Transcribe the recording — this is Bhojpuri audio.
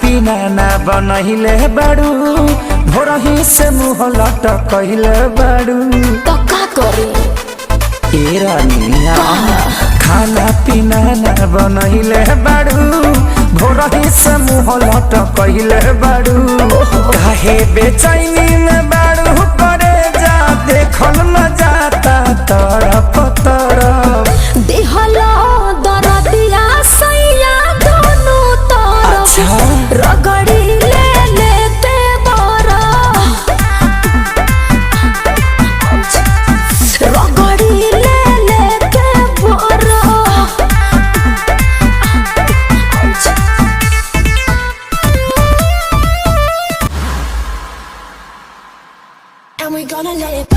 पीना ना बनहिले बाड़ू भोरही से मुँह लटकहिले बाड़ू तो का करे ए रानिया खाना पीना ना बनहिले बाड़ू भोरही से मुँह लटकहिले बाड़ू काहे बेचैनी में बाड़ू करे जा देखल न जाता तरफ तरफ देहला दरदिया सैया दोनों तरफ रगड़ी ले लेते बरा रगड़ी ले लेते बरा And we gonna let it